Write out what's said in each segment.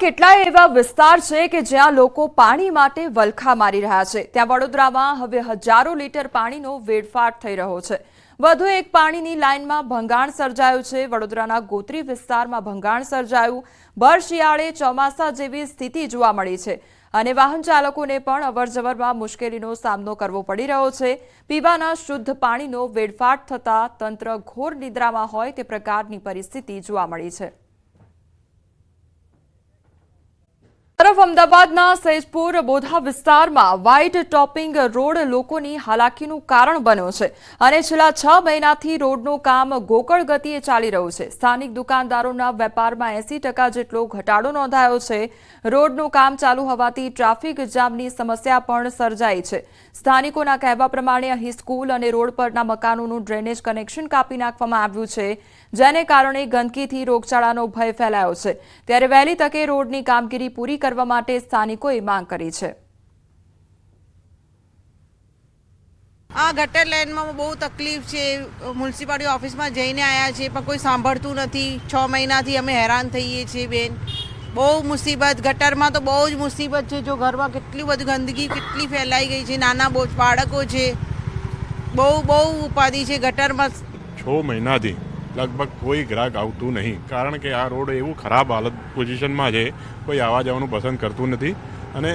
કેટલાય એવા વિસ્તાર છે કે જ્યાં લોકો પાણી માટે વલખા મારી રહ્યા છે। ત્યાં વડોદરામાં હવે હજારો લીટર પાણીનો વેડફાટ થઈ રહ્યો છે। વધુ એક પાણીની લાઇનમાં ભંગાણ સર્જાયું છે। વડોદરાના ગોત્રી વિસ્તારમાં ભંગાણ સર્જાયું। ભર શિયાળે ચોમાસા જેવી સ્થિતિ જોવા મળી છે અને વાહન ચાલકોને પણ અવરજવરમાં મુશ્કેલીનો સામનો કરવો પડી રહ્યો છે। પીવાના શુદ્ધ પાણીનો વેડફાટ થતા તંત્ર ઘોર નિદ્રામાં હોય તે પ્રકારની પરિસ્થિતિ જોવા મળી છે। તરફ અમદાવાદના સૈજપુર બોધા વિસ્તારમાં વ્હાઇટ ટોપિંગ રોડ લોકોની હાલાકીનું કારણ બન્યો છે અને છેલ્લા 6 મહિનાથી રોડનું કામ ગોકળ ગતિએ ચાલી રહ્યું છે। સ્થાનિક દુકાનદારોના વેપારમાં 80% જેટલો ઘટાડો નોંધાયો છે। રોડનું કામ ચાલુ હોવાથી ટ્રાફિક જામની સમસ્યા પણ સર્જાઈ છે। સ્થાનિકોના કહેવા પ્રમાણે અહીં સ્કૂલ અને રોડ પરના મકાનોનું ડ્રેનેજ કનેક્શન કાપી નાખવામાં આવ્યું છે, જેને કારણે ગંદકીથી રોગચાળાનો ભય ફેલાયો છે। ત્યારે વહેલી તકે રોડની કામગીરી પૂરી કરવા માટે સ્થાનિકોએ માંગ કરી છે। આ ગટર લાઇનમાં બહુ તકલીફ છે। મ્યુનિસિપાલિટી ઓફિસમાં જઈને આવ્યા છે પણ કોઈ સાંભળતું નથી। 6 મહિનાથી અમે હેરાન થઈએ છીએ બેન। બહુ મુસીબત, ગટરમાં તો બહુ જ મુસીબત છે। જો ઘરમાં કેટલી બધી ગંદકી કેટલી ફેલાઈ ગઈ છે, નાના બહુ બાળકો છે, બહુ ઉપાધિ છે ગટરમાં। 6 મહિનાથી લગભગ કોઈ ગ્રાહક આવતું નહીં, કારણ કે આ રોડ એવું ખરાબ હાલત પોઝિશનમાં છે, કોઈ આવવા જવાનું પસંદ કરતું નથી અને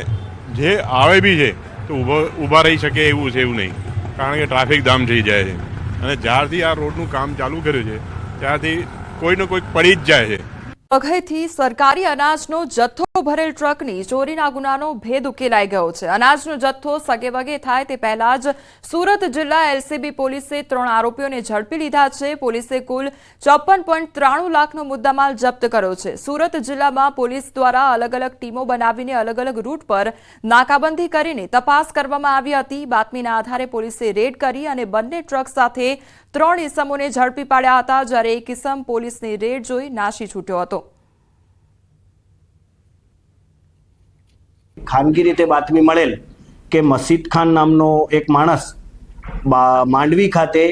જે આવે બી છે તો ઊભા રહી શકે એવું છે એવું નહીં, કારણ કે ટ્રાફિક જામ થઈ જાય છે અને જ્યારથી આ રોડનું કામ ચાલુ કર્યું છે ત્યારથી કોઈને કોઈ પડી જ જાય છે। વઘઈથી સરકારી અનાજનો જથ્થો ભરેલ ટ્રકની ચોરીના ગુનાનો ભેદ ઉકેલાઈ ગયો છે। અનાજનો જથ્થો સગેવગે થાય તે પહેલા જ સુરત જિલ્લા એલસીબી પોલીસે 3 આરોપીઓને ઝડપી લીધા છે। પોલીસે કુલ 54.93 લાખનો મુદ્દામાલ જપ્ત કર્યો છે। સુરત જિલ્લામાં પોલીસ દ્વારા અલગ અલગ ટીમો બનાવીને અલગ અલગ રૂટ પર નાકાબંધી કરીને તપાસ કરવામાં આવી હતી। બાતમીના આધારે પોલીસે રેડ કરી અને બંને ટ્રક સાથે 3 ઇસમોને ઝડપી પાડ્યા હતા, જ્યારે એક ઇસમ પોલીસની રેડ જોઈ નાસી છૂટ્યો હતો। ખાનગી રીતે બાતમી મળેલ કે મસીદ ખાન નામનો એક માણસ માંડવી ખાતે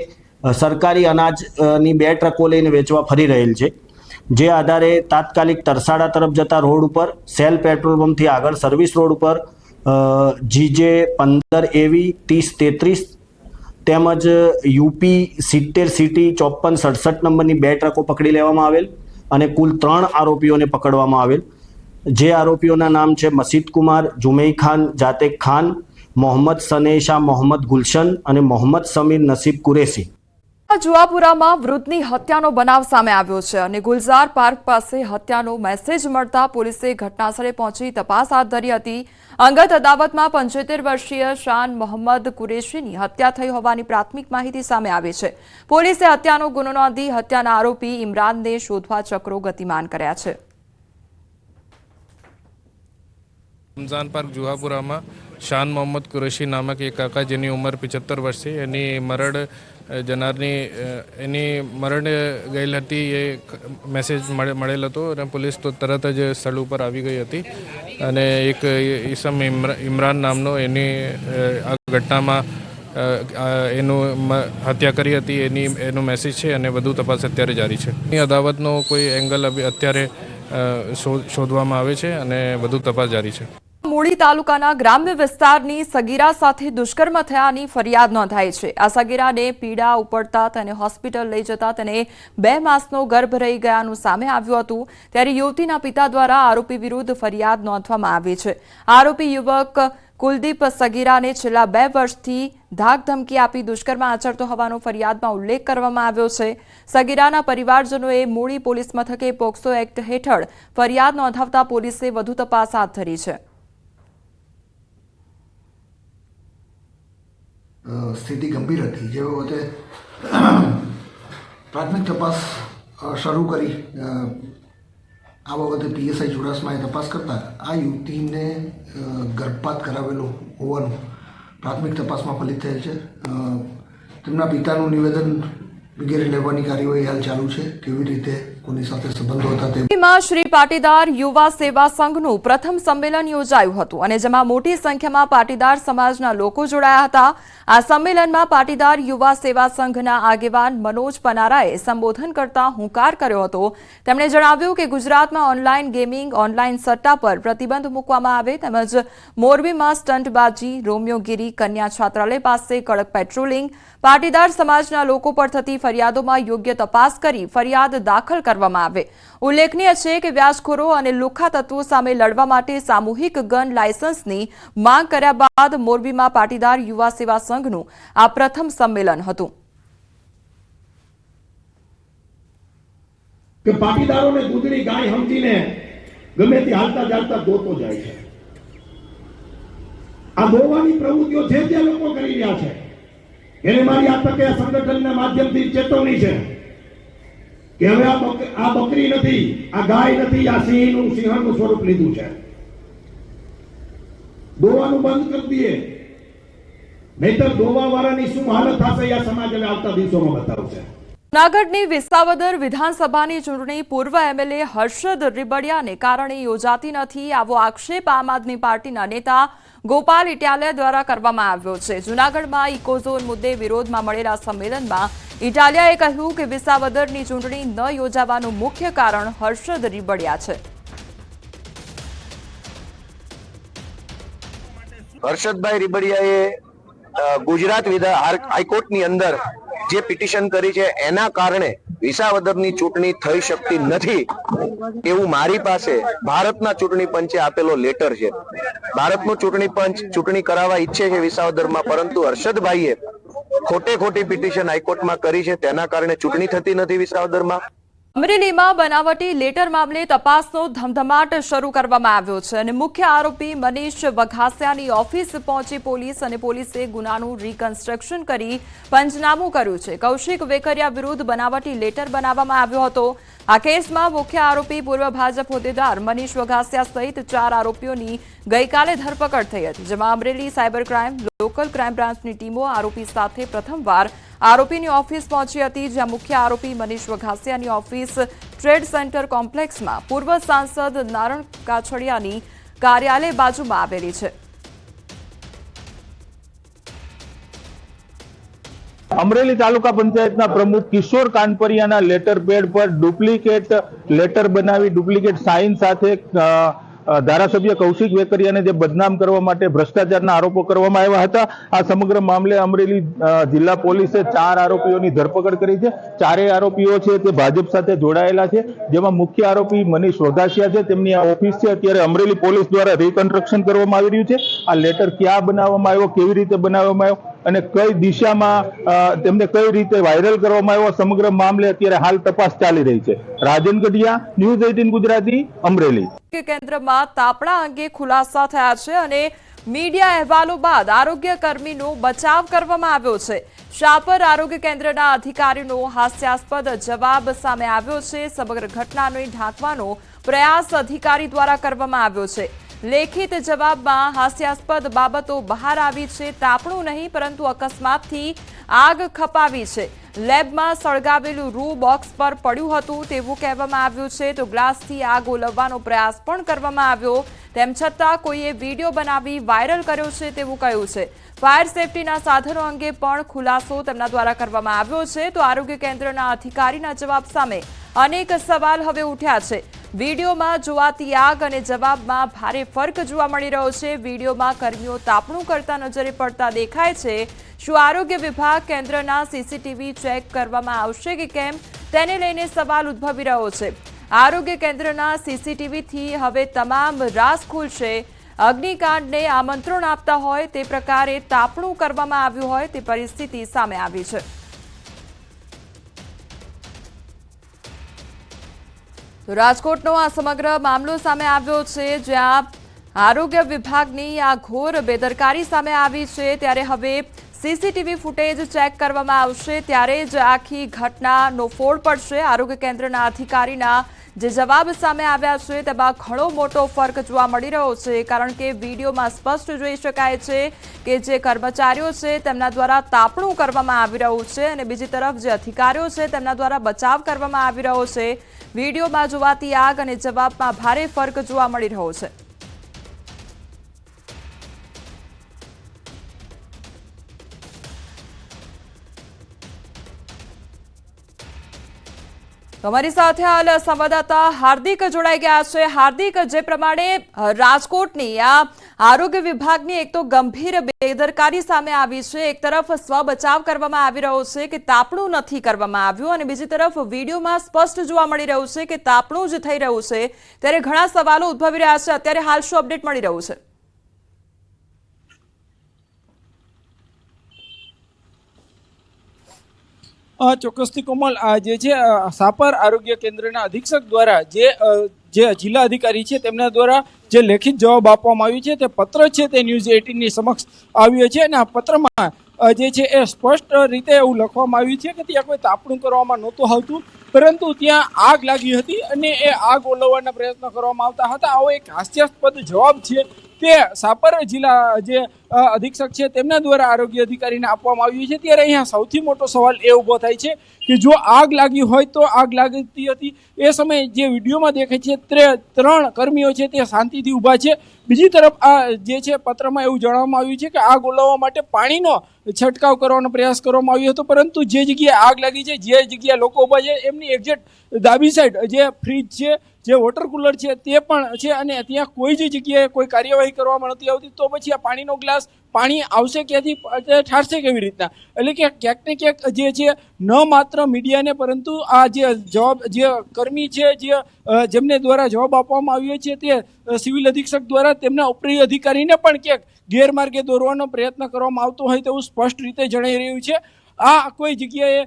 સરકારી અનાજની 2 ટ્રકો લઈને વેચવા ફરી રહેલ છે, જે આધારે તાત્કાલિક તરસાડા તરફ જતા રોડ ઉપર સેલ પેટ્રોલ પંપથી આગળ સર્વિસ રોડ ઉપર GJ 15 AV 3033 તેમજ UP 70 CT 5467 નંબરની 2 ટ્રકો પકડી લેવામાં આવેલ અને કુલ 3 આરોપીઓને પકડવામાં આવેલ। જે આરોપીઓના નામ છે મસીદ કુમાર, જુમઈ ખાન, જાતેક ખાન, મોહમ્મદ સનેશા, મોહમ્મદ ગુલશન અને મોહમ્મદ સમીર નસીબ કુરેશી। જુવાપુરામાં વૃદ્ધની હત્યાનો બનાવ સામે આવ્યો છે અને ગુલઝાર પાર્ક પાસે હત્યાનો મેસેજ મળતા પોલીસે ઘટનાસ્થળે પહોંચી તપાસ હાથ ધરી હતી। અંગત અદાવતમાં 75 વર્ષીય શાન મોહમ્મદ કુરેશીની હત્યા થઈ હોવાની પ્રાથમિક માહિતી સામે આવી છે। પોલીસે હત્યાનો ગુનો નોંધી હત્યાના આરોપી ઇમરાનને શોધવા ચક્રો ગતિમાન કર્યા છે। रमजान पार्क जुहापुराમાં શાન મોહમ્મદ કુરેશી નામક એક કાકા, જેની ઉંમર 75 વર્ષ છે, એની મરણ ગયેલ હતી એ મેસેજ મળેલ હતો અને પોલીસ તો તરત જ સ્થળ ઉપર આવી ગઈ હતી અને એક ઈસમ ઇમરાન નામનો એની આ ઘટનામાં એનું હત્યા કરી હતી એનો મેસેજ છે અને વધુ તપાસ અત્યારે જારી છે। એ અદાવતનો કોઈ એંગલ અત્યારે શોધવામાં આવે છે અને વધુ તપાસ જારી છે। મૂળી તાલુકાના ગ્રામ્ય વિસ્તારની સગીરા સાથે દુષ્કર્મ થયાની ફરિયાદ નોંધાઈ છે। આ સગીરાને પીડા ઉપડતા તેને હોસ્પિટલ લઈ જતા તેને 2 માસનો ગર્ભ રહી ગયાનું સામે આવ્યું હતું, ત્યારે યુવતીના પિતા દ્વારા આરોપી વિરુદ્ધ ફરિયાદ નોંધવામાં આવી છે। આરોપી યુવક કુલદીપ સગીરાને છેલ્લા 2 વર્ષથી ધાકધમકી આપી દુષ્કર્મ આચરતો હોવાનો ફરિયાદમાં ઉલ્લેખ કરવામાં આવ્યો છે। સગીરાના પરિવારજનોએ મૂળી પોલીસ મથકે પોક્સો એક્ટ હેઠળ ફરિયાદ નોંધાવતા પોલીસે વધુ તપાસ હાથ ધરી છે। સ્થિતિ ગંભીર હતી, જે વખતે પ્રાથમિક તપાસ શરૂ કરી આ બાબતે PSI ચુડાસમાએ તપાસ કરતા આ યુવતીને ગર્ભપાત કરાવેલો હોવાનું પ્રાથમિક તપાસમાં ફલિત થયેલ છે। તેમના પિતાનું નિવેદન વગેરે લેવાની કાર્યવાહી હાલ ચાલુ છે। કેવી રીતે કોની સાથે સંબંધો હતા તે માં શ્રી પાટીદાર યુવા સેવા સંઘનું પ્રથમ સંમેલન યોજાયું હતું અને જેમાં મોટી સંખ્યામાં પાટીદાર સમાજના લોકો જોડાયા હતા. આ સંમેલનમાં પાટીદાર યુવા સેવા સંઘના આગેવાન મનોજ પનારાએ સંબોધન કરતા હુંકાર કર્યો હતો. તેમણે જણાવ્યું કે ગુજરાતમાં ઓનલાઈન ગેમિંગ, ઓનલાઈન સટ્ટા પર પ્રતિબંધ મૂકવામાં આવે તેમજ મોરબીમાં સ્ટંટબાજી, રોમિયોગીરી, કન્યા છાત્રાલય પાસે કડક પેટ્રોલિંગ, પાટીદાર સમાજના લોકો પર થતી ફરિયાદોમાં યોગ્ય તપાસ કરી ફરિયાદ દાખલ કરવામાં આવે. ઉલ્લેખનીય છે કે વ્યાજખોરો અને લુખ્ખા તત્વો સામે લડવા માટે સામૂહિક ગન લાયસન્સની માંગ કર્યા બાદ મોરબીમાં પાટીદાર યુવા સેવા સંઘનું આ પ્રથમ સંમેલન હતું. કે પાટીદારોને દૂધની ગાય સમજીને ગમે તે હાલતા ચાલતા દોતો જાય છે. આ દોવાની પ્રવૃત્તિઓ જે તે લોકો કરી રહ્યા છે એને મારી આ તકે સંગઠનના માધ્યમથી ચેતવણી છે કે હવે આ બકરી નથી, આ ગાય નથી, આ સિંહણનું સ્વરૂપ લીધું છે. દોવાનું બંધ કરી દઈએ, નહીતર દોવાવાળાની શું હાલત થશે આ સમાજ હવે આવતા દિવસોમાં બતાવશે. જૂનાગઢની વિસાવદર વિધાનસભાની ચૂંટણી પૂર્વ એમએલએ હર્ષદ રીબડિયાને કારણે યોજાતી નથી, આવો આક્ષેપ આમ આદમી પાર્ટીના નેતા ગોપાલ ઇટાલિયા દ્વારા કરવામાં આવ્યો છે. જૂનાગઢમાં ઇકોઝોન મુદ્દે વિરોધમાં મળેલા સંમેલનમાં ઇટાલિયાએ કહ્યું કે વિસાવદરની ચૂંટણી ન યોજાવાનું મુખ્ય કારણ હર્ષદ રીબડિયા છે. હર્ષદભાઈ રીબડિયાએ ગુજરાત હાઈકોર્ટની અંદર જે પિટિશન કરી છે એના કારણે વિસાવદરની ચૂંટણી થઈ શકતી નથી એવું મારી પાસે ભારતના ચૂંટણી પંચે આપેલો લેટર છે. ભારતનું ચૂંટણી પંચ ચૂંટણી કરાવવા ઈચ્છે છે વિસાવદરમાં, પરંતુ હર્ષદભાઈએ ખોટી પિટિશન હાઈકોર્ટમાં કરી છે, તેના કારણે ચૂંટણી થતી નથી વિસાવદરમાં. અમરેલીમાં બનાવટી લેટર મામલે તપાસનો ધમધમાટ શરૂ કરવામાં આવ્યો છે અને મુખ્ય આરોપી મનીષ વઘાસિયાની ઓફિસ પહોંચી પોલીસ અને પોલીસે ગુનાનું રિકન્સ્ટ્રક્શન કરી પંચનામું કર્યું છે. કૌશિક વેકરિયા વિરુદ્ધ બનાવટી લેટર બનાવવામાં આવ્યો હતો. આ કેસમાં મુખ્ય આરોપી પૂર્વ ભાજપ હોદ્દેદાર મનીષ વઘાસિયા સહિત 4 આરોપીઓની ગઈકાલે ધરપકડ થઈ હતી, જેમાં Amreli cyber crime, local crime બ્રાન્ચની ટીમો આરોપી સાથે પ્રથમવાર આરોપીની ઓફિસ પહોંચી હતી, જ્યાં મુખ્ય આરોપી મનીષ વઘાસિયાની ઓફિસ ટ્રેડ સેન્ટર કોમ્પ્લેક્સમાં પૂર્વ સાંસદ નારણ કાછડિયાની કાર્યાલય બાજુમાં આવેલી છે. અમરેલી તાલુકા પંચાયતના પ્રમુખ કિશોર કાનપરિયાના લેટર પેડ પર ડુપ્લિકેટ લેટર બનાવી ડુપ્લિકેટ સાઇન સાથે ધારાસભ્ય કૌશિક વેકરિયાને જે બદનામ કરવા માટે ભ્રષ્ટાચારના આરોપો કરવામાં આવ્યા હતા. આ સમગ્ર મામલે અમરેલી જિલ્લા પોલીસે 4 આરોપીઓની ધરપકડ કરી છે. 4 આરોપીઓ છે તે ભાજપ સાથે જોડાયેલા છે, જેમાં મુખ્ય આરોપી મનીષ વઘાસિયા છે, તેમની આ ઓફિસ છે. અત્યારે અમરેલી પોલીસ દ્વારા રિકન્સ્ટ્રક્શન કરવામાં આવી રહ્યું છે. આ લેટર ક્યાં બનાવવામાં આવ્યો, કેવી રીતે બનાવવામાં આવ્યો અને કઈ દિશામાં તેમને કઈ રીતે વાયરલ કરવામાં આવ્યો, સમગ્ર મામલે અત્યારે હાલ તપાસ ચાલી રહી છે. રાજન ગઢિયા, ન્યૂઝ 18 ગુજરાતી, અમરેલી. કેન્દ્રમાં તાપણા અંગે ખુલાસા થયા છે અને મીડિયા અહેવાલો બાદ આરોગ્ય કર્મીનો બચાવ કરવામાં આવ્યો છે. શાપર આરોગ્ય કેન્દ્રના અધિકારીનો હાસ્યાસ્પદ જવાબ સામે આવ્યો છે. સમગ્ર ઘટનાને ઢાંકવાનો પ્રયાસ અધિકારી દ્વારા કરવામાં આવ્યો છે. લેખિત જવાબમાં હાસ્યાસ્પદ બાબતો બહાર આવી છે. તાપણું નહીં પરંતુ અકસ્માતથી આગ ખપાવી છે. લેબમાં સળગાવેલું રૂ બોક્સ પર પડ્યું હતું તેવું કહેવામાં આવ્યું છે. તો ગ્લાસથી આગ ઓલવવાનો પ્રયાસ પણ કરવામાં આવ્યો, તેમ છતાં કોઈએ વિડીયો બનાવી વાયરલ કર્યો છે તેવું કહ્યું છે. ફાયર સેફટીના સાધનો અંગે પણ ખુલાસો તેમના દ્વારા કરવામાં આવ્યો છે. તો આરોગ્ય કેન્દ્રના અધિકારીના જવાબ સામે અનેક સવાલ હવે ઉઠ્યા છે. વિડીયોમાં જોવાતી આગ અને જવાબમાં ભારે ફરક જોવા મળી રહ્યો છે. વિડીયોમાં કર્મીઓ તાપણું કરતા નજરે પડતા દેખાય છે. શું આરોગ્ય વિભાગ કેન્દ્રના સીસીટીવી ચેક કરવામાં આવશે કે કેમ, તેને લઈને સવાલ ઉદ્ભવી રહ્યો છે. આરોગ્ય કેન્દ્રના સીસીટીવીથી હવે તમામ રાઝ ખુલશે. અગ્નિકાંડને આમંત્રણ આપતા હોય તે પ્રકારે તાપણું કરવામાં આવ્યું હોય તે પરિસ્થિતિ સામે આવી છે. રાજકોટનો આ સમગ્ર મામલો સામે આવ્યો છે, જ્યાં આરોગ્ય વિભાગની આ ઘોર બેદરકારી સામે આવી છે. ત્યારે હવે સીસીટીવી ફૂટેજ ચેક કરવામાં આવશે, ત્યારે જ આખી ઘટનાનો ફોડ પડશે. આરોગ્ય કેન્દ્રના અધિકારીના જે જવાબ સામે આવ્યા છે તેમાં ઘણો મોટો ફરક જોવા મળી રહ્યો છે, કારણ કે વિડીયોમાં સ્પષ્ટ જોઈ શકાય છે કે જે કર્મચારીઓ છે તેમના દ્વારા તાપણું કરવામાં આવી રહ્યું છે અને બીજી તરફ જે અધિકારીઓ છે તેમના દ્વારા બચાવ કરવામાં આવી રહ્યો છે. વિડીયોમાં જોવાતી આગ અને જવાબમાં ભારે ફરક જોવા મળી રહ્યો છે. તમારી સાથે હાલ સંવાદદાતા હાર્દિક જોડાઈ ગયા છે. હાર્દિક, જે પ્રમાણે રાજકોટની આ આરોગ્ય વિભાગની એક તો ગંભીર બેદરકારી સામે આવી છે, એક તરફ સ્વ બચાવ કરવામાં આવી રહ્યો છે કે તાપણું નથી કરવામાં આવ્યું, અને બીજી તરફ વિડીયોમાં સ્પષ્ટ જોવા મળી રહ્યું છે કે તાપણું જ થઈ રહ્યું છે, ત્યારે ઘણા સવાલો ઉદ્ભવી રહ્યા છે. અત્યારે હાલ શું અપડેટ મળી રહ્યું છે? ચોક્કસથી કોમલ, આ જે છે સાપર આરોગ્ય કેન્દ્રના અધિક્ષક દ્વારા જે જિલ્લા અધિકારી છે તેમના દ્વારા જે લેખિત જવાબ આપવામાં આવ્યો છે તે પત્ર છે તે ન્યૂઝ 18ની સમક્ષ આવ્યો છે, અને આ પત્રમાં જે છે એ સ્પષ્ટ રીતે એવું લખવામાં આવ્યું છે કે ત્યાં કોઈ તાપણું કરવામાં નહોતું આવતું, પરંતુ ત્યાં આગ લાગી હતી અને એ આગ ઓલવવાના પ્રયત્નો કરવામાં આવતા હતા. આવો એક હાસ્યાસ્પદ જવાબ છે તે સાપર જિલ્લા જે અધિક્ષક છે તેમના દ્વારા આરોગ્ય અધિકારીને આપવામાં આવ્યું છે. ત્યારે અહીંયા સૌથી મોટો સવાલ એ ઊભો થાય છે કે જો આગ લાગી હોય તો આગ લાગતી હતી એ સમયે જે વિડીયોમાં દેખાય છે તે 3 કર્મીઓ છે તે શાંતિથી ઊભા છે. બીજી તરફ આ જે છે પત્રમાં એવું જણાવવામાં આવ્યું છે કે આગ ઓલવવા માટે પાણીનો છંટકાવ કરવાનો પ્રયાસ કરવામાં આવ્યો હતો, પરંતુ જે જગ્યાએ આગ લાગી છે, જે જગ્યાએ લોકો ઊભા છે, એમની એક્ઝેક્ટ ડાબી સાઈડ જે ફ્રીજ છે, જે વોટર કુલર છે તે પણ છે, અને ત્યાં કોઈ જ જગ્યાએ કોઈ કાર્યવાહી કરવામાં નથી આવતી. તો પછી આ પાણીનો ગ્લાસ પાણી આવશે ક્યાંથી, ઠારશે કેવી રીતના? એટલે કે ક્યાંક ને ક્યાંક જે છે ન માત્ર મીડિયાને પરંતુ આ જે કર્મી છે જેમને દ્વારા જવાબ આપવામાં આવ્યો છે તે સિવિલ અધિક્ષક દ્વારા તેમના ઉપરી અધિકારીને પણ ક્યાંક ગેરમાર્ગે દોરવાનો પ્રયત્ન કરવામાં આવતો હોય તેવું સ્પષ્ટ રીતે જણાઈ રહ્યું છે. આ કોઈ જગ્યાએ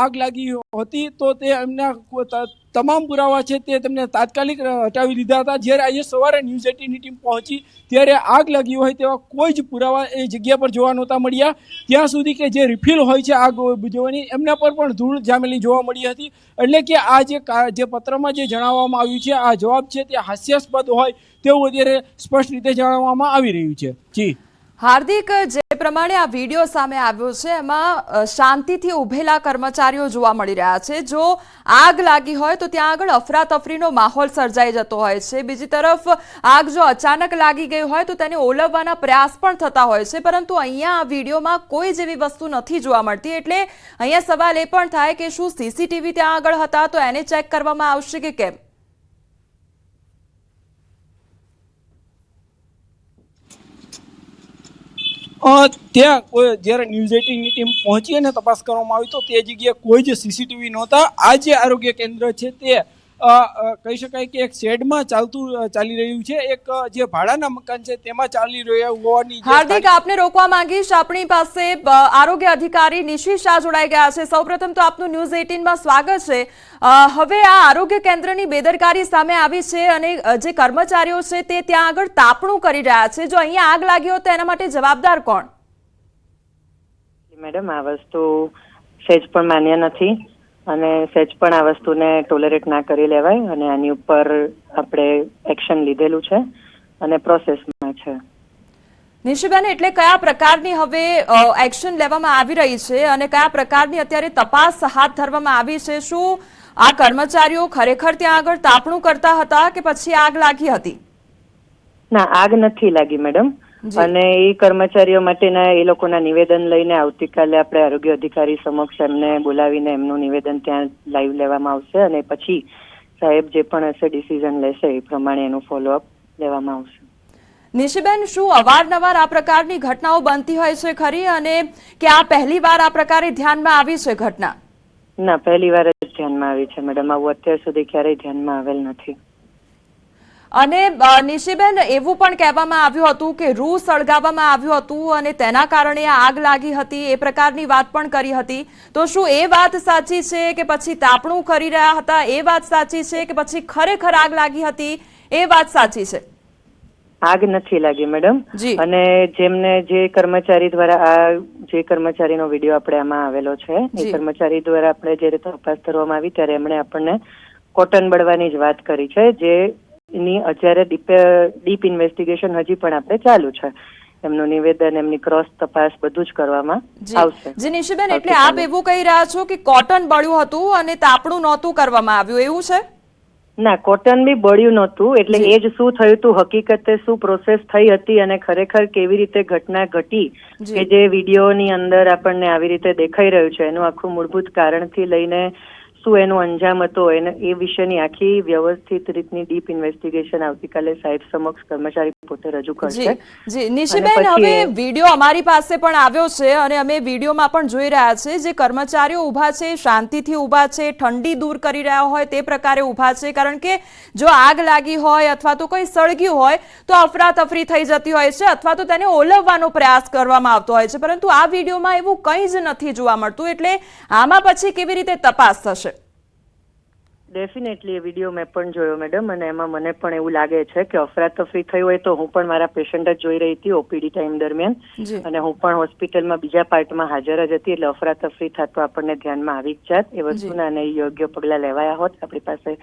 આગ લાગી હતી તો તે એમના તમામ પુરાવા છે તે તેમને તાત્કાલિક હટાવી લીધા હતા. જ્યારે આજે સવારે ન્યૂઝ 18ની ટીમ પહોંચી ત્યારે આગ લાગી હોય તેવા કોઈ જ પુરાવા એ જગ્યા પર જોવા નહોતા મળ્યા. ત્યાં સુધી કે જે રિફિલ હોય છે આગ બુઝાવવાની એમના પર પણ ધૂળ જામેલી જોવા મળી હતી. એટલે કે આ જે પત્રમાં જે જણાવવામાં આવ્યું છે, આ જવાબ છે તે હાસ્યાસ્પદ હોય તેવું અત્યારે સ્પષ્ટ રીતે જણાવવામાં આવી રહ્યું છે. જી હાર્દિક, જે પ્રમાણે આ વિડીયો સામે આવ્યો છે એમાં શાંતિથી ઉભેલા કર્મચારીઓ જોવા મળી રહ્યા છે. જો આગ લાગી હોય તો ત્યાં આગળ અફરાતફરીનો માહોલ સર્જાઈ જતો હોય છે. બીજી તરફ આગ જો અચાનક લાગી ગઈ હોય તો તેને ઓલવવાના પ્રયાસ પણ થતા હોય છે, પરંતુ અહીંયા આ વિડીયોમાં કોઈ જેવી વસ્તુ નથી જોવા મળતી. એટલે અહીંયા સવાલ એ પણ થાય કે શું સીસીટીવી ત્યાં આગળ હતા તો એને ચેક કરવામાં આવશે કે કેમ? ત્યાં જ્યારે ન્યૂઝ 18ની ટીમ પહોંચી અને તપાસ કરવામાં આવી તો તે જગ્યાએ કોઈ જ સીસીટીવી નહોતા. આ જે આરોગ્ય કેન્દ્ર છે તે કહી શકાય કે એક શેડમાં ચાલી રહ્યું છે, એક જે ભાડાના મકાન છે તેમાં ચાલી રહ્યું હોવાની. હાર્દિક, આપને રોકવા માંગીશ. આપણી પાસે આરોગ્ય અધિકારી નિશી શાહ જોડાઈ ગયા છે. સૌપ્રથમ તો આપનું ન્યૂઝ 18માં સ્વાગત છે. હવે આ આરોગ્ય કેન્દ્રની બેદરકારી સામે આવી છે અને જે કર્મચારીઓ છે તે ત્યાં આગળ તાપણું કરી રહ્યા છે. જો અહીંયા આગ લાગી હોય તો એના માટે જવાબદાર કોણ? મેડમ, આ વસ્તુ સહેજ પણ માન્ય નથી અને સહેજ પણ આ વસ્તુને ટોલરેટ ના કરી લેવાય, અને આની ઉપર આપણે એક્શન લીધેલું છે અને પ્રોસેસમાં છે. નિશીબેન, એટલે કયા પ્રકારની હવે એક્શન લેવામાં આવી રહી છે અને કયા પ્રકારની અત્યારે તપાસ હાથ ધરવામાં આવી છે? શું આ કર્મચારીઓ ખરેખર ત્યાં આગળ તાપણું કરતા હતા કે પછી આગ લાગી હતી? ના, આગ નથી લાગી મેડમ, અને એ કર્મચારીઓ માટેના એ લોકોના નિવેદન લઈને આવતીકાલે આપણે આરોગ્ય અધિકારી સમક્ષ એમને બોલાવીને એમનું નિવેદન ત્યાં લાઈવ લેવામાં આવશે, અને પછી સાહેબ જે પણ હશે ડિસિઝન લેશે એ પ્રમાણે એનું ફોલોઅપ લેવામાં આવશે. નિશીબેન, શું અવારનવાર આ પ્રકારની ઘટનાઓ બનતી હોય છે ખરી, અને કે આ પહેલી વાર આ પ્રકારે ધ્યાનમાં આવી છે ઘટના? ના, પહેલી વાર જ ધ્યાનમાં આવી છે મેડમ. આવું અત્યાર સુધી ક્યારેય ધ્યાનમાં આવેલ નથી. અને નિશીબેન, એવું પણ કહેવામાં આવ્યું હતું કે રૂ સળગાવવામાં આવ્યું હતું અને તેના કારણે આગ લાગી હતી, એ પ્રકારની વાત પણ કરી હતી. તો શું એ વાત સાચી છે કે પછી તાપણું કરી રહ્યા હતા એ વાત સાચી છે કે પછી ખરેખર આગ લાગી હતી એ વાત સાચી છે? આગ નથી લાગી મેડમ, અને જે કર્મચારી દ્વારા આ જે કર્મચારીનો વિડીયો આપણે આમાં આવેલો છે એ કર્મચારી દ્વારા આપણે જયારે તપાસ કરવામાં આવી ત્યારે એમણે આપણને કોટન બળવાની જ વાત કરી છે, જે એની અત્યારે ડીપ ઇન્વેસ્ટિગેશન હજી પણ આપણે ચાલુ છે. એમનું નિવેદન, એમની ક્રોસ તપાસ બધું જ કરવામાં આવશે. જી નિશીબેન, એટલે આપ એવું કહી રહ્યા છો કે કોટન બળ્યું હતું અને તાપણું નહોતું કરવામાં આવ્યું, એવું છે? ના, કોટન બી બળ્યું નહોતું, એટલે એ જ શું થયું હતું, હકીકતે શું પ્રોસેસ થઈ હતી અને ખરેખર કેવી રીતે ઘટના ઘટી કે જે વિડીયોની અંદર આપણને આવી રીતે દેખાઈ રહ્યું છે, એનું આખું મૂળભૂત કારણથી લઈને શું એનું અંજામ હતો એ વિશેની આખી વ્યવસ્થિત રીતની ડીપ ઇન્વેસ્ટિગેશન આવતીકાલે સાહેબ સમક્ષ કર્મચારી પોતે રજૂ કરશે. જી નિશીબેન, હવે વિડીયો અમારી પાસે પણ આવ્યો છે અને અમે વિડીયોમાં પણ જોઈ રહ્યા છે જે કર્મચારીઓ ઊભા છે, શાંતિથી ઊભા છે, ઠંડી દૂર કરી રહ્યા હોય તે પ્રકારે ઊભા છે, કારણ કે જો આગ લાગી હોય અથવા તો કોઈ સળગ્યું હોય તો અફરાતફરી થઈ જતી હોય છે અથવા તો તેને ઓલવવાનો પ્રયાસ કરવામાં આવતો હોય છે, પરંતુ આ વિડીયોમાં એવું કંઈ જ નથી જોવા મળતું, એટલે આમાં પછી કેવી રીતે તપાસ થશે? ડેફિનેટલી એ વિડીયો મેં પણ જોયો મેડમ, અને એમાં મને પણ એવું લાગે છે કે અફરાતફરી થઈ હોય તો હું પણ મારા પેશન્ટ જ જોઈ રહી હતી ઓપીડી ટાઈમ દરમિયાન, અને હું પણ હોસ્પિટલમાં બીજા પાર્ટમાં હાજર જ હતી, એટલે અફરાતફરી થતો આપણને ધ્યાનમાં આવી જ જાત એ વસ્તુના અને યોગ્ય પગલાં લેવાયા હોત. આપણી પાસે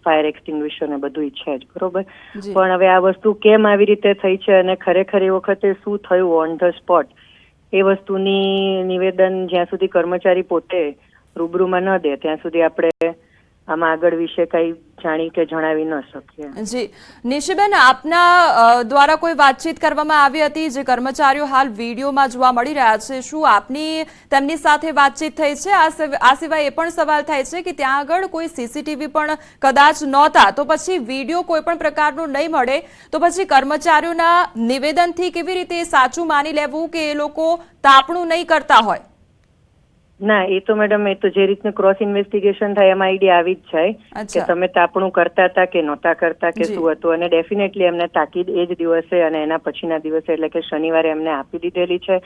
ફાયર એક્સટિંગ્વિશર ને બધું છે જ, બરોબર, પણ હવે આ વસ્તુ કેમ આવી રીતે થઈ છે અને ખરેખર એ વખતે શું થયું ઓન ધ સ્પોટ એ વસ્તુની નિવેદન જ્યાં સુધી કર્મચારી પોતે રૂબરૂમાં ન દે ત્યાં સુધી આપણે આમાં આગળ વિશે કઈ જાણી કે જણાવી ન શકીએ. જી નિશીબેન, આપના દ્વારા કોઈ વાતચીત કરવામાં આવી હતી જે કર્મચારીઓ હાલ વિડીયોમાં જોવા મળી રહ્યા છે, શું આપની તેમની સાથે વાતચીત થઈ છે? આ સિવાય એ પણ સવાલ થાય છે કે ત્યાં આગળ કોઈ સીસીટીવી પણ કદાચ નહોતા, તો પછી વિડીયો કોઈ પણ પ્રકારનો નહીં મળે તો પછી કર્મચારીઓના નિવેદનથી કેવી રીતે સાચું માની લેવું કે એ લોકો તાપણું નહીં કરતા હોય? ના, એ તો મેડમ એ તો જે રીતનું ક્રોસ ઇન્વેસ્ટિગેશન થાય એમાં આઈડિયા આવી જ જાય કે તમે તાપણું કરતા હતા કે નહોતા કરતા કે શું હતું, અને ડેફિનેટલી એમને તાકીદ એ જ દિવસે અને એના પછીના દિવસે એટલે કે શનિવારે એમને આપી દીધેલી છે,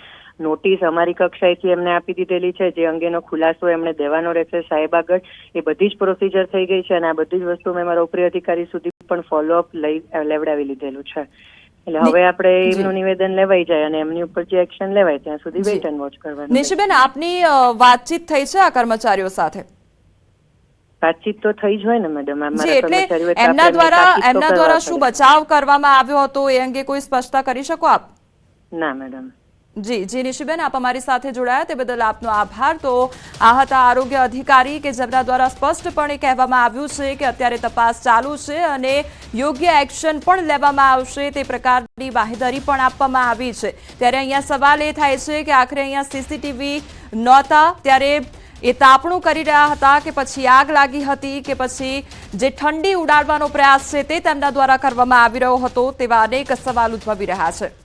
નોટિસ અમારી કક્ષાએથી એમને આપી દીધેલી છે, જે અંગેનો ખુલાસો એમને દેવાનો રહેશે સાહેબ આગળ, એ બધી જ પ્રોસિજર થઈ ગઈ છે અને આ બધી જ વસ્તુ મેં મારા ઉપરી અધિકારી સુધી પણ ફોલોઅપ લેવડાવી લીધેલું છે, એટલે હવે આપણે એમનું નિવેદન લેવાઈ જાય અને એમની ઉપર જે એક્શન લેવાય ત્યાં સુધી વેઇટ એન્ડ વોચ કરવાનું. નિશીબેન, આપની વાતચીત થઈ છે આ કર્મચારીઓ સાથે? વાતચીત તો થઈ જ હોય ને મેડમ, એટલે એમના દ્વારા શું બચાવ કરવામાં આવ્યો હતો એ અંગે કોઈ સ્પષ્ટતા કરી શકો આપ? ના મેડમ. જી નિશીબેન, આપ અમારી સાથે જોડાયા તે બદલ આપનો આભાર. તો આ હતા આરોગ્ય અધિકારી કે જેમના દ્વારા સ્પષ્ટપણે કહેવામાં આવ્યું છે કે અત્યારે તપાસ ચાલુ છે અને યોગ્ય એક્શન પણ લેવામાં આવશે તે પ્રકારની બાહેધરી પણ આપવામાં આવી છે. ત્યારે અહીંયા સવાલ એ થાય છે કે આખરે અહીંયા સીસીટીવી નહોતા ત્યારે એ તાપણું કરી રહ્યા હતા કે પછી આગ લાગી હતી કે પછી જે ઠંડી ઉડાડવાનો પ્રયાસ છે તે તેમના દ્વારા કરવામાં આવી રહ્યો હતો, તેવા અનેક સવાલ ઉદ્ભવી રહ્યા છે.